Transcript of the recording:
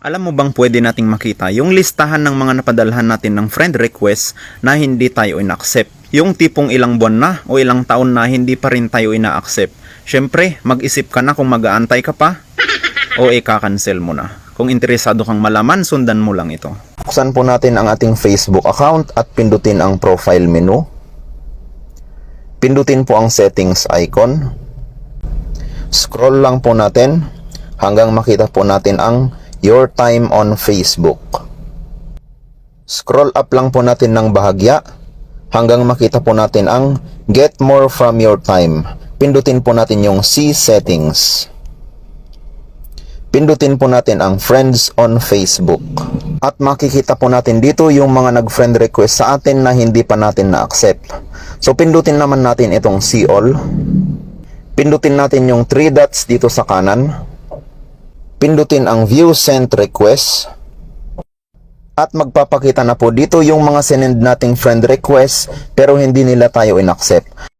Alam mo bang pwede nating makita yung listahan ng mga napadalhan natin ng friend request na hindi tayo ina-accept? Yung tipong ilang buwan na o ilang taon na hindi pa rin tayo ina-accept. Syempre, mag-isip ka na kung mag-aantay ka pa o ika-cancel mo na. Kung interesado kang malaman, sundan mo lang ito. Buksan po natin ang ating Facebook account at pindutin ang profile menu. Pindutin po ang settings icon. Scroll lang po natin hanggang makita po natin ang Your Time on Facebook. Scroll up lang po natin ng bahagya hanggang makita po natin ang Get More from Your Time. Pindutin po natin yung See Settings. Pindutin po natin ang Friends on Facebook. At makikita po natin dito yung mga nag-friend request sa atin na hindi pa natin na-accept. So pindutin naman natin itong See All. Pindutin natin yung 3 dots dito sa kanan. Pindutin ang View Sent Request. At magpapakita na po dito yung mga sinend nating friend request pero hindi nila tayo in-accept.